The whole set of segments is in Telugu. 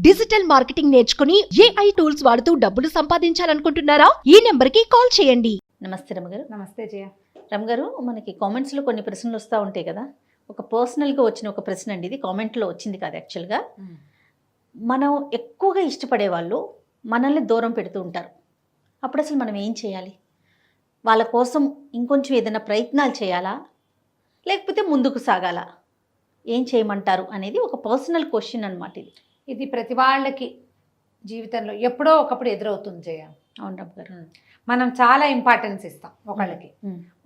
డిజిటల్ మార్కెటింగ్ నేర్చుకుని AI టూల్స్ వాడుతూ డబ్బులు సంపాదించాలనుకుంటున్నారా? ఈ నెంబర్ కి కాల్ చేయండి. నమస్తే రమగారు. నమస్తే జయ. రమగారు, మనకి కామెంట్స్లో కొన్ని ప్రశ్నలు వస్తూ ఉంటాయి కదా. ఒక పర్సనల్గా వచ్చిన ఒక ప్రశ్న అండి ఇది, కామెంట్లో వచ్చింది కాదు యాక్చువల్గా. మనం ఎక్కువగా ఇష్టపడే వాళ్ళు మనల్ని దూరం పెడుతూ ఉంటారు. అప్పుడు అసలు మనం ఏం చేయాలి? వాళ్ళ కోసం ఇంకొంచెం ఏదైనా ప్రయత్నాలు చేయాలా, లేకపోతే ముందుకు సాగాలా? ఏం చేయమంటారు అనేది ఒక పర్సనల్ క్వశ్చన్ అనమాట ఇది. ఇది ప్రతి వాళ్ళకి జీవితంలో ఎప్పుడో ఒకప్పుడు ఎదురవుతుంది జయ. అవును రమగారు. మనం చాలా ఇంపార్టెన్స్ ఇస్తాం ఒకళ్ళకి,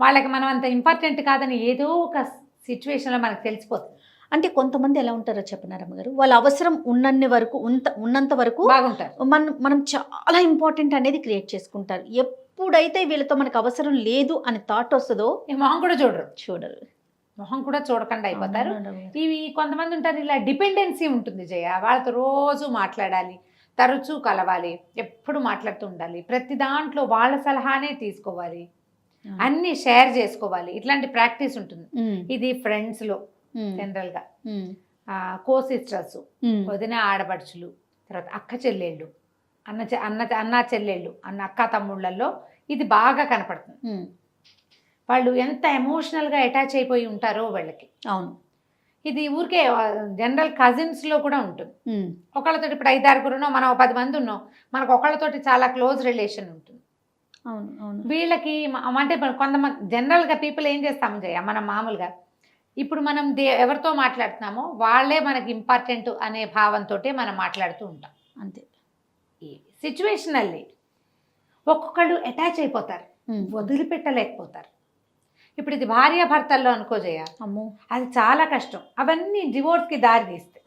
వాళ్ళకి మనం అంత ఇంపార్టెంట్ కాదని ఏదో ఒక సిచ్యువేషన్లో మనకు తెలిసిపోతుంది. అంటే కొంతమంది ఎలా ఉంటారో చెప్పినారు రమగారు, వాళ్ళ అవసరం ఉన్నంత వరకు బాగుంటారు. మనం చాలా ఇంపార్టెంట్ అనేది క్రియేట్ చేసుకుంటారు. ఎప్పుడైతే వీళ్ళతో మనకు అవసరం లేదు అని థాట్ వస్తుందో మొహం కూడా చూడరు, మొహం కూడా చూడకుండా అయిపోతారు. ఇవి కొంతమంది ఉంటారు, ఇలా డిపెండెన్సీ ఉంటుంది జయ. వాళ్ళతో రోజు మాట్లాడాలి, తరచూ కలవాలి, ఎప్పుడు మాట్లాడుతూ ఉండాలి, ప్రతి దాంట్లో వాళ్ళ సలహానే తీసుకోవాలి, అన్ని షేర్ చేసుకోవాలి. ఇట్లాంటి ప్రాక్టీస్ ఉంటుంది. ఇది ఫ్రెండ్స్లో జనరల్గా, కో సిస్టర్స్, వదిన ఆడపడుచులు, తర్వాత అక్క చెల్లెళ్ళు, అన్న చెల్లెళ్ళు, అక్క తమ్ముళ్ళల్లో ఇది బాగా కనపడుతుంది. వాళ్ళు ఎంత ఎమోషనల్గా అటాచ్ అయిపోయి ఉంటారో వాళ్ళకి. అవును, ఇది ఊరికే జనరల్ కజిన్స్లో కూడా ఉంటుంది. ఒకళ్ళతోటి ఇప్పుడు 5-6 మనం 10 మంది ఉన్నాం, మనకు ఒకళ్ళతోటి చాలా క్లోజ్ రిలేషన్ ఉంటుంది. అవును అవును. వీళ్ళకి అంటే కొంతమంది జనరల్గా పీపుల్ ఏం చేస్తాము జయ, మనం మామూలుగా ఇప్పుడు మనం ఎవరితో మాట్లాడుతున్నామో వాళ్ళే మనకి ఇంపార్టెంట్ అనే భావంతో మనం మాట్లాడుతూ ఉంటాం. అంతే. ఈ సిచ్యువేషనల్లీ ఒక్కొక్కళ్ళు అటాచ్ అయిపోతారు, వదిలిపెట్టలేకపోతారు. ఇప్పుడు ఇది భార్యాభర్తల్లో అనుకో జయ, అమ్మో అది చాలా కష్టం. అవన్నీ డివోర్స్కి దారి తీస్తాయి.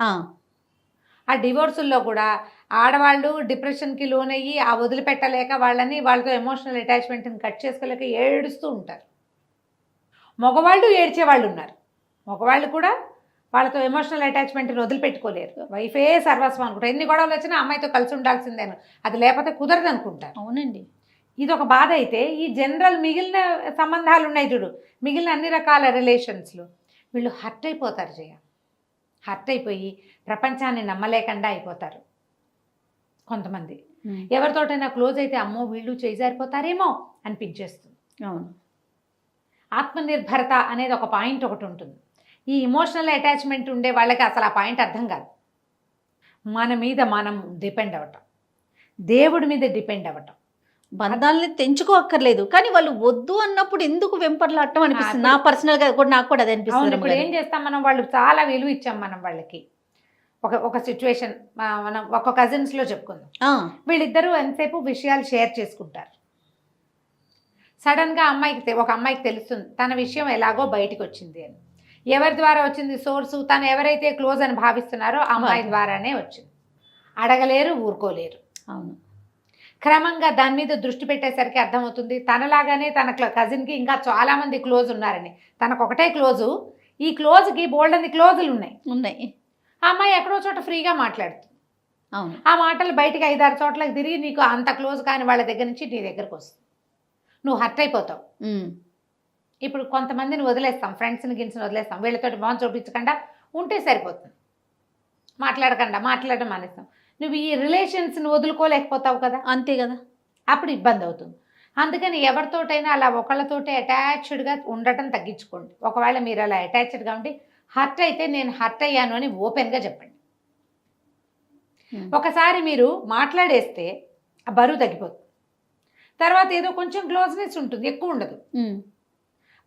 ఆ డివోర్సుల్లో కూడా ఆడవాళ్ళు డిప్రెషన్కి లోనయ్యి ఆ వదిలిపెట్టలేక వాళ్ళతో ఎమోషనల్ అటాచ్మెంట్ని కట్ చేసుకోలేక ఏడుస్తూ ఉంటారు. మగవాళ్ళు ఏడ్చేవాళ్ళు ఉన్నారు. మగవాళ్ళు కూడా వాళ్ళతో ఎమోషనల్ అటాచ్మెంట్ని వదిలిపెట్టుకోలేరు. వైఫే సర్వస్వం అనుకుంటారు. ఎన్ని గొడవలు వచ్చినా అమ్మాయితో కలిసి ఉండాల్సిందేను, అది లేకపోతే కుదరదు అనుకుంటారు. అవునండి. ఇది ఒక బాధ. అయితే ఈ జనరల్ మిగిలిన సంబంధాలు ఉన్నాయి చూడు, మిగిలిన అన్ని రకాల రిలేషన్స్లో వీళ్ళు హర్ట్ అయిపోతారు జయ. హర్ట్ అయిపోయి ప్రపంచాన్ని నమ్మలేకుండా అయిపోతారు. కొంతమంది ఎవరితోటైనా క్లోజ్ అయితే అమ్మో వీళ్ళు చేజారిపోతారేమో అనిపించేస్తుంది. అవును. ఆత్మనిర్భరత అనేది ఒక పాయింట్ ఒకటి ఉంటుంది. ఈ ఇమోషనల్ అటాచ్మెంట్ ఉండే వాళ్ళకి అసలు ఆ పాయింట్ అర్థం కాదు. మన మీద మనం డిపెండ్ అవ్వటం, దేవుడి మీద డిపెండ్ అవ్వటం. బంధాలని తెంచుకోక్కర్లేదు, కానీ వాళ్ళు వద్దు అన్నప్పుడు ఎందుకు వెంపర్లాడటం అనిపిస్తుంది. నా పర్సనల్గా కూడా నాకు కూడా అది అనిపిస్తుంది. ఇప్పుడు ఏం చేస్తాం మనం, వాళ్ళు చాలా విలువ ఇచ్చాం మనం వాళ్ళకి. ఒక సిచ్యువేషన్ మనం ఒక కజిన్స్లో చెప్పుకుందాం. వీళ్ళిద్దరూ ఎంతసేపు విషయాలు షేర్ చేసుకుంటారు. సడన్గా ఒక అమ్మాయికి తెలుస్తుంది తన విషయం ఎలాగో బయటకు వచ్చింది అని. ఎవరి ద్వారా వచ్చింది సోర్సు? తను ఎవరైతే క్లోజ్ అని భావిస్తున్నారో ఆ అమ్మాయి ద్వారానే వచ్చింది. అడగలేరు, ఊరుకోలేరు. అవును. క్రమంగా దాని మీద దృష్టి పెట్టేసరికి అర్థమవుతుంది తనలాగానే తన కజిన్కి ఇంకా చాలామంది క్లోజ్ ఉన్నారని. తనకు ఒకటే క్లోజు, ఈ క్లోజ్కి బోల్డన్ని క్లోజులు ఉన్నాయి. ఆ అమ్మాయి ఎక్కడో చోట ఫ్రీగా మాట్లాడుతుంది. అవును. ఆ మాటలు బయటికి 5-6 చోట్లకి తిరిగి నీకు అంత క్లోజ్ కాని వాళ్ళ దగ్గర నుంచి నీ దగ్గరకు వస్తుంది. నువ్వు హర్ట్ అయిపోతావు. ఇప్పుడు కొంతమందిని వదిలేస్తాం, ఫ్రెండ్స్ని గిన్స్ని వదిలేస్తాం. వీళ్ళతోటి మొహం చూపించకుండా ఉంటే సరిపోతుంది, మాట్లాడడం మానేస్తాం. నువ్వు ఈ రిలేషన్స్ని వదులుకోలేకపోతావు కదా. అంతే కదా, అప్పుడు ఇబ్బంది అవుతుంది. అందుకని ఎవరితోటైనా అలా ఒకళ్ళతోటే అటాచ్డ్గా ఉండటం తగ్గించుకోండి. ఒకవేళ మీరు అలా అటాచ్డ్గా ఉండి హర్ట్ అయితే నేను హర్ట్ అయ్యాను అని ఓపెన్గా చెప్పండి. ఒకసారి మీరు మాట్లాడేస్తే ఆ బరువు తగ్గిపోతుంది. తర్వాత ఏదో కొంచెం క్లోజ్నెస్ ఉంటుంది, ఎక్కువ ఉండదు.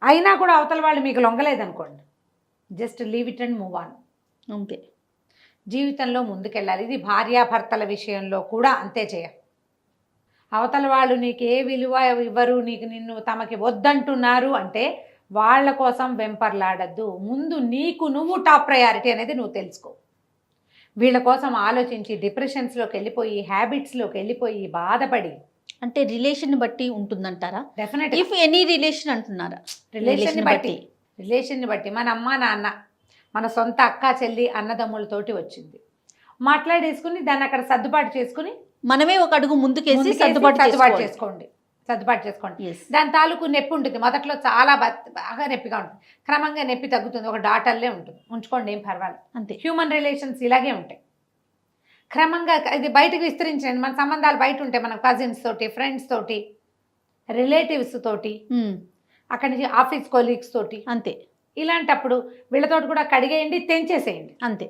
అయినా కూడా అవతల వాళ్ళు మీకు లొంగలేదనుకోండి, just leave it and move on. అంతే. జీవితంలో ముందుకెళ్ళాలి. ఇది భార్యాభర్తల విషయంలో కూడా అంతే చేయ. అవతల వాళ్ళు నీకు ఏ విలువ ఇవ్వరు, నిన్ను తమకి వద్దంటున్నారు అంటే వాళ్ళ కోసం వెంపర్లాడద్దు. ముందు నీకు నువ్వు టాప్ ప్రయారిటీ అనేది నువ్వు తెలుసుకో. వీళ్ళ కోసం ఆలోచించి డిప్రెషన్స్లోకి వెళ్ళిపోయి, హ్యాబిట్స్లోకి వెళ్ళిపోయి బాధపడి, అంటే రిలేషన్ బట్టి ఉంటుందంటారా? డెఫినెట్. ఇఫ్ ఎనీ రిలేషన్ అంటున్నారా? రిలేషన్ని బట్టి మన అమ్మ నాన్న, మన సొంత అక్క చెల్లి అన్నదమ్ములతోటి వచ్చింది, మాట్లాడేసుకుని దాన్ని అక్కడ సర్దుబాటు చేసుకుని మనమే ఒక అడుగు ముందుకేసి సర్దుబాటు చేసుకోండి. దాని తాలూకు నొప్పి ఉంటుంది. మొదట్లో చాలా బాగా నొప్పిగా ఉంటుంది, క్రమంగా నొప్పి తగ్గుతుంది, ఒక డాటర్లే ఉంటుంది, ఉంచుకోండి, ఏం పర్వాలేదు. అంతే. హ్యూమన్ రిలేషన్స్ ఇలాగే ఉంటాయి. క్రమంగా ఇది బయటకు విస్తరించండి. మన సంబంధాలు బయట ఉంటాయి, మన కజిన్స్ తోటి, ఫ్రెండ్స్ తోటి, రిలేటివ్స్ తోటి, అక్కడి నుంచి ఆఫీస్ కొలీగ్స్ తోటి. అంతే. ఇలాంటప్పుడు వీళ్ళతోటి కూడా కడిగేయండి, తెంచేసేయండి, అంతే.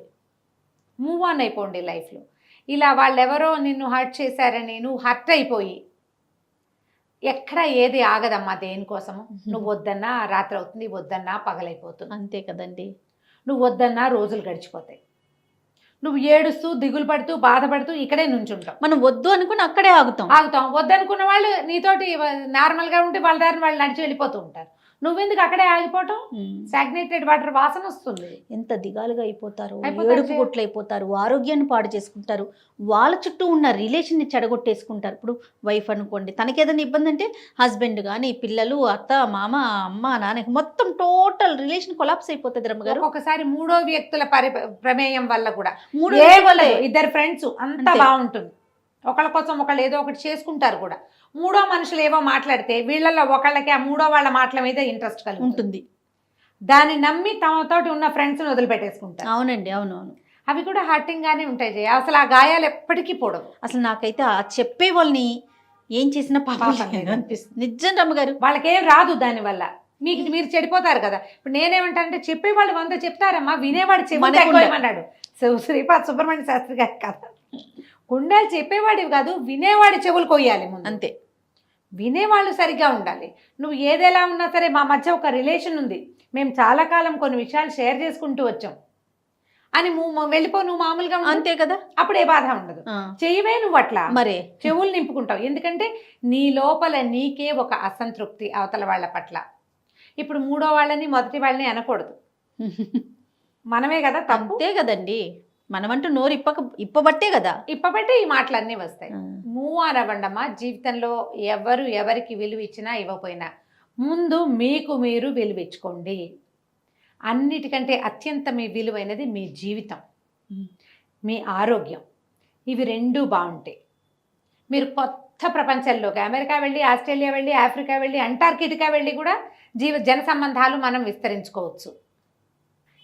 మూవ్ ఆన్ అయిపోండి లైఫ్లో. ఇలా వాళ్ళెవరో నిన్ను హర్ట్ చేశారని నువ్వు హర్ట్ అయిపోయి ఎక్కడ ఏది ఆగదమ్మా దేనికోసము. నువ్వు వద్దన్నా రాత్రి అవుతుంది, వద్దన్నా పగలైపోతుంది. అంతే కదండి. నువ్వు వద్దన్నా రోజులు గడిచిపోతాయి. నువ్వు ఏడుస్తూ దిగులు పడుతూ బాధపడుతూ ఇక్కడే నుంచుంటావు. మనం వద్దు అనుకుని అక్కడే ఆగుతాం. వద్దనుకున్న వాళ్ళు నీతోటి నార్మల్గా ఉంటే వాళ్ళ దారిని వాళ్ళు నడిచి వెళ్ళిపోతూ ఉంటారు. నువ్వెందుకు అక్కడే ఆగిపోవటం? స్టాగ్నేటెడ్ వాటర్ వాసన వస్తుంది. ఎంత దిగాలుగా అయిపోతారు, ఏడుపు గుట్లు అయిపోతారు, ఆరోగ్యాన్ని పాడు చేసుకుంటారు, వాళ్ళ చుట్టూ ఉన్న రిలేషన్ని చెడగొట్టేసుకుంటారు. ఇప్పుడు వైఫ్ అనుకోండి, తనకి ఏదైనా ఇబ్బంది అంటే హస్బెండ్ కానీ, పిల్లలు, అత్త, మామ, అమ్మ, నాన్న, మొత్తం టోటల్ రిలేషన్ కొలాప్స్ అయిపోతుంది రమ్మగారు. ఒకసారి మూడో వ్యక్తుల ప్రమేయం వల్ల కూడా, ఇద్దరు ఫ్రెండ్స్ అంతా బాగుంటుంది, ఒకళ్ళ కోసం ఒకళ్ళు ఏదో ఒకటి చేసుకుంటారు కూడా. మూడో మనుషులు ఏవో మాట్లాడితే వీళ్ళల్లో ఒకళ్ళకి ఆ మూడో వాళ్ళ మాటల మీద ఇంట్రెస్ట్ కలిగి ఉంటుంది. దాన్ని నమ్మి తమతోటి ఉన్న ఫ్రెండ్స్ని వదిలిపెట్టేసుకుంటారు. అవునండి, అవునవును. అవి కూడా హర్టింగ్ గానే ఉంటాయి జయ. అసలు ఆ గాయాలు ఎప్పటికీ పోవడం. అసలు నాకైతే ఆ చెప్పే వాళ్ళని ఏం చేసినా పాపం అనిపిస్తుంది. నిజం రమ్మగారు, వాళ్ళకేం రాదు దానివల్ల. మీరు చెడిపోతారు కదా. ఇప్పుడు నేనేమంటానంటే చెప్పేవాళ్ళు 100 చెప్తారమ్మా, వినేవాడు చెప్పమన్నాడు శ్రీపాద సుబ్రహ్మణ్య శాస్త్రి గారి కదా. గుండెలు చెప్పేవాడివి కాదు, వినేవాడి చెవులు కొయ్యాలి ముందు. అంతే. వినేవాళ్ళు సరిగ్గా ఉండాలి. నువ్వు ఏదెలా ఉన్నా సరే, మా మధ్య ఒక రిలేషన్ ఉంది, మేము చాలా కాలం కొన్ని విషయాలు షేర్ చేసుకుంటూ వచ్చాం అని వెళ్ళిపో, నువ్వు మామూలుగా అంతే కదా, అప్పుడు ఏ బాధ ఉండదు. చెయ్యవే నువ్వు అట్లా మరే చెవులు నింపుకుంటావు. ఎందుకంటే నీ లోపల నీకే ఒక అసంతృప్తి అవతల వాళ్ళ పట్ల. ఇప్పుడు మూడో వాళ్ళని మొదటి వాళ్ళని అనకూడదు, మనమే కదా తప్పు. అంతే కదండి, మనమంటూ నోరు ఇప్పబట్టే కదా, ఇప్పబట్టే ఈ మాటలన్నీ వస్తాయి. మూవ్ ఆన్ అవ్వండమ్మా. జీవితంలో ఎవరికి విలువ ఇచ్చినా ఇవ్వకపోయినా ముందు మీకు మీరు విలువించుకోండి. అన్నిటికంటే అత్యంత మీ విలువైనది మీ జీవితం, మీ ఆరోగ్యం. ఇవి రెండూ బాగుంటాయి. మీరు కొత్త ప్రపంచంలోకి అమెరికా వెళ్ళి, ఆస్ట్రేలియా వెళ్ళి, ఆఫ్రికా వెళ్ళి, అంటార్కిటికా వెళ్ళి కూడా జన సంబంధాలు మనం విస్తరించుకోవచ్చు.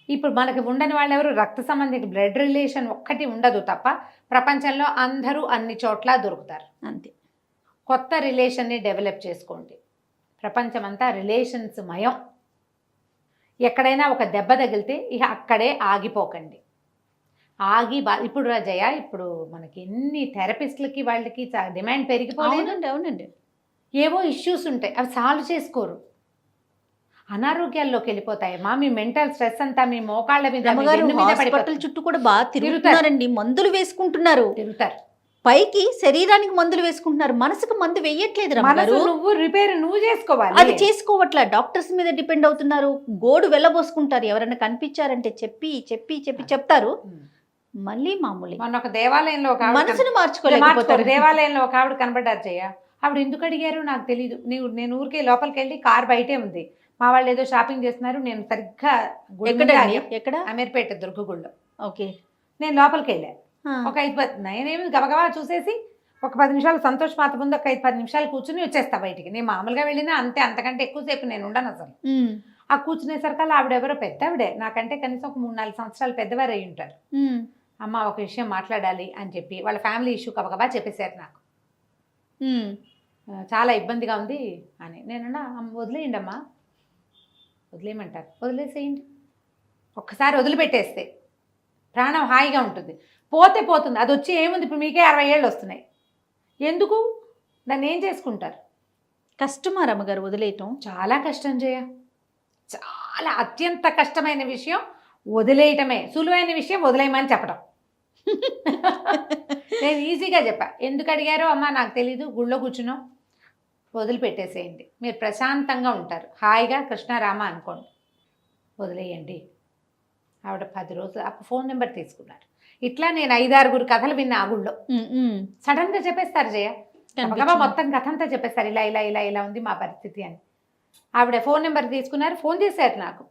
ఇప్పుడు మనకి ఉండని వాళ్ళు ఎవరు? రక్త సంబంధిక బ్లడ్ రిలేషన్ ఒక్కటి ఉండదు తప్ప ప్రపంచంలో అందరూ అన్ని చోట్ల దొరుకుతారు. అంతే. కొత్త రిలేషన్ని డెవలప్ చేసుకోండి. ప్రపంచం అంతా రిలేషన్స్ మయం. ఎక్కడైనా ఒక దెబ్బ తగిలితే ఇక అక్కడే ఆగిపోకండి. ఇప్పుడు రాజయ్య, ఇప్పుడు మనకి ఎన్ని థెరపిస్టులకి వాళ్ళకి డిమాండ్ పెరిగిపోయిందండి. అవునండి. ఏవో ఇష్యూస్ ఉంటాయి, అవి సాల్వ్ చేసుకోరు, అనారోగ్యాల్లోకి వెళ్ళిపోతాయమ్మా. మీ మెంటల్ స్ట్రెస్ అంతా మీ మోకాళ్ళ మీద చుట్టూ కూడా బాగా తిరుగుతున్నారండి, మందులు వేసుకుంటున్నారు, తిరుగుతారు. పైకి శరీరానికి మందులు వేసుకుంటున్నారు, మనసుకు మందు వేయట్లేదు. నువ్వు రిపేర్ నువ్వు చేసుకోవాలి, అది చేసుకోవట్లా. డాక్టర్స్ మీద డిపెండ్ అవుతున్నారు, గోడు వెళ్ళబోసుకుంటారు. ఎవరైనా కనిపించారంటే చెప్పి చెప్పి చెప్పి చెప్తారు, మళ్ళీ మామూలు. మొన్న ఒక దేవాలయంలో మనసును మార్చుకోలేకపోతారు. దేవాలయంలో ఒక ఆవిడ కనబడ్డారు జయ. ఆవిడ ఎందుకు అడిగారు నాకు తెలియదు. నేను ఊరికే లోపలికి వెళ్ళి కార్ బయటే ఉంది, మా వాళ్ళు ఏదో షాపింగ్ చేస్తున్నారు, నేను సరిగ్గా ఎక్కడ అమీర్పేట దుర్గగుళ్ళో. ఓకే. నేను లోపలికి వెళ్ళా. ఒక 5-10 నేనేమి గబగబా చూసేసి ఒక 10 నిమిషాలు సంతోష్ మాత ముందు ఒక 5-10 నిమిషాలు కూర్చుని వచ్చేస్తా బయటికి. నేను మామూలుగా వెళ్ళినా అంతే, అంతకంటే ఎక్కువసేపు నేను ఉండను అసలు. ఆ కూర్చునేసరికల్లా ఆవిడెవరో పెద్ద ఆవిడే, నాకంటే కనీసం ఒక 3-4 సంవత్సరాలు పెద్దవారు అయి ఉంటారు. అమ్మ ఒక విషయం మాట్లాడాలి అని చెప్పి వాళ్ళ ఫ్యామిలీ ఇష్యూ గబగబా చెప్పేశారు నాకు. చాలా ఇబ్బందిగా ఉంది అని. నేనన్నా వదిలేయండి అమ్మా, వదిలేయమంటారు, వదిలేసేయండి. ఒక్కసారి వదిలిపెట్టేస్తే ప్రాణం హాయిగా ఉంటుంది. పోతే పోతుంది, అది వచ్చి ఏముంది. ఇప్పుడు మీకే 60 ఏళ్ళు వస్తున్నాయి, ఎందుకు దాన్ని ఏం చేసుకుంటారు? కష్టమా రమ్మగారు వదిలేయటం? చాలా కష్టం జయ, చాలా అత్యంత కష్టమైన విషయం వదిలేయటమే. సులువైన విషయం వదిలేయమని చెప్పడం. నేను ఈజీగా చెప్పా. ఎందుకు అడిగారో అమ్మ నాకు తెలీదు, గుళ్ళో కూర్చున్నాం, వదిలిపెట్టేసేయండి, మీరు ప్రశాంతంగా ఉంటారు, హాయిగా కృష్ణారామ అనుకోండి, వదిలేయండి. ఆవిడ 10 రోజులు ఆ ఫోన్ నెంబర్ తీసుకున్నారు. ఇట్లా నేను 5-6 కథలు విన్నా ఆ గుళ్ళో. సడన్గా చెప్పేస్తారు జయ, మొత్తం కథ అంతా చెప్పేస్తారు, ఇలా ఇలా ఇలా ఇలా ఉంది మా పరిస్థితి అని. ఆవిడ ఫోన్ నెంబర్ తీసుకున్నారు, ఫోన్ చేశారు నాకు.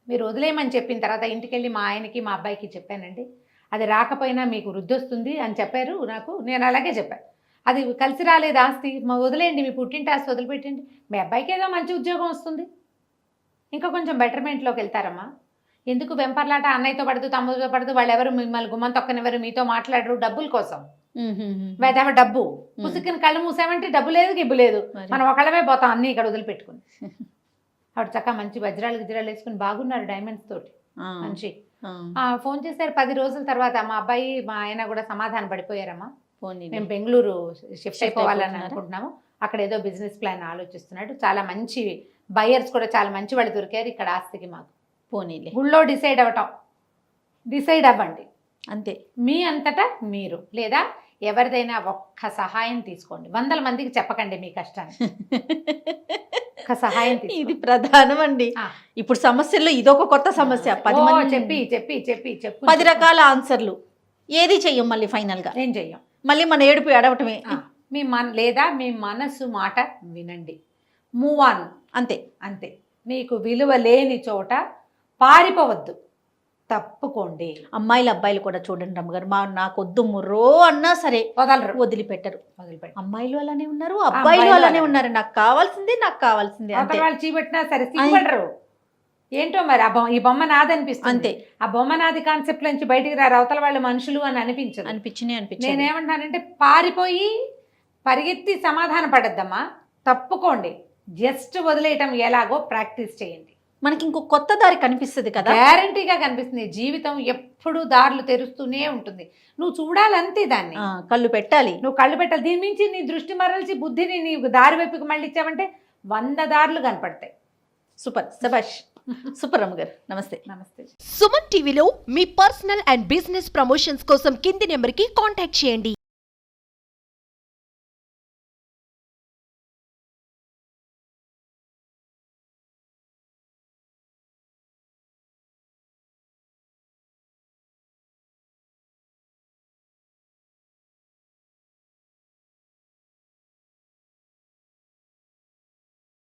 మీరు వదిలేయమని చెప్పిన తర్వాత ఇంటికి వెళ్ళి మా ఆయనకి మా అబ్బాయికి చెప్పానండి, అది రాకపోయినా మీకు వృద్ధి వస్తుంది అని చెప్పారు నాకు. నేను అలాగే చెప్పాను, అది కలిసి రాలేదు ఆస్తి, వదిలేయండి, మీ పుట్టింటి ఆస్తి వదిలిపెట్టండి, మీ అబ్బాయికి ఏదో మంచి ఉద్యోగం వస్తుంది, ఇంకా కొంచెం బెటర్మెంట్లోకి వెళ్తారమ్మా. ఎందుకు వెంపర్లాట అన్నయ్యతో పడుతూ తమ్ముడితో పడుతూ వాళ్ళు ఎవరు మిమ్మల్ని గుమ్మం తొక్కనివ్వరు, మీతో మాట్లాడరు డబ్బుల కోసం. వేదేవ డబ్బు పుసుకుని కళ్ళు మూసామంటే డబ్బు లేదు గిబ్బు లేదు, మరి. మనం ఒకళ్ళమే పోతాం అన్ని ఇక్కడ వదిలిపెట్టుకుని. ఆవిడ చక్కగా మంచి వజ్రాలు గిజ్రాలు వేసుకుని బాగున్నారు డైమండ్స్ తోటి మంచి. ఫోన్ చేశారు 10 రోజుల తర్వాత, మా అబ్బాయి మా ఆయన కూడా సమాధాన పడిపోయారమ్మా, మేము బెంగళూరు షిఫ్ట్ అయిపోవాలని అనుకుంటున్నాము, అక్కడ ఏదో బిజినెస్ ప్లాన్ ఆలోచిస్తున్నాడు, చాలా మంచి బయర్స్ కూడా చాలా మంచి వాళ్ళు దొరికారు ఇక్కడ ఆస్తికి మాకు. పోనీలే, గుళ్ళో డిసైడ్ అవ్వండి అంతే. మీ అంతటా మీరు, లేదా ఎవరిదైనా ఒక్క సహాయం తీసుకోండి, 100 మందికి చెప్పకండి మీ కష్టాన్ని, ఒక్క సహాయం తీసుకోండి. ఇది ప్రధానం అండి. ఇప్పుడు సమస్యల్లో ఇదొక కొత్త సమస్య. 10 మంది చెప్పి 10 రకాల ఆన్సర్లు, ఏది చెయ్యం మళ్ళీ ఫైనల్ గా, ఏం చెయ్యం, మళ్ళీ మన ఏడుపు ఏడవటమే. లేదా మీ మనసు మాట వినండి, మూవ్ ఆన్, అంతే. మీకు విలువ లేని చోట పారిపోవద్దు, తప్పుకోండి. అమ్మాయిలు అబ్బాయిలు కూడా చూడండి రమ్మగారు, నాకు వద్దు ముర్రో అన్నా సరే వదిలిపెట్టరు. అమ్మాయిలు అలానే ఉన్నారు, అబ్బాయిలు అలానే ఉన్నారు, నాకు కావాల్సిందే అంతే. వాళ్ళు చీపెట్టినా సరే సిగ్గుపడరు. ఏంటో మరి ఈ బొమ్మ నాదనిపిస్తుంది, అంతే. ఆ బొమ్మ నాది కాన్సెప్ట్ నుంచి బయటికి రారు, అవతల వాళ్ళు మనుషులు అని అనిపించింది. నేనేమంటానంటే పారిపోయి పరిగెత్తి సమాధాన పడద్దమ్మా, తప్పుకోండి, జస్ట్ వదిలేయటం ఎలాగో ప్రాక్టీస్ చేయండి. మనకి ఇంకో కొత్త దారి కనిపిస్తుంది కదా, గ్యారంటీగా కనిపిస్తుంది. జీవితం ఎప్పుడు దారులు తెరుస్తూనే ఉంటుంది, నువ్వు చూడాలంతే దాన్ని, కళ్ళు పెట్టాలి, నువ్వు కళ్ళు పెట్టాలి. దీని మించి నీ దృష్టి మరల్చి బుద్ధిని నీ దారి వైపుకి మళ్ళీ ఇచ్చావంటే 100 దారులు కనపడతాయి. సూపర్, శభాష్, సూపర్ రమ్మగారు. నమస్తే. సుమన్ టీవీలో మీ పర్సనల్ అండ్ బిజినెస్ ప్రమోషన్స్ కోసం కింది నెంబర్కి కాంటాక్ట్ చేయండి.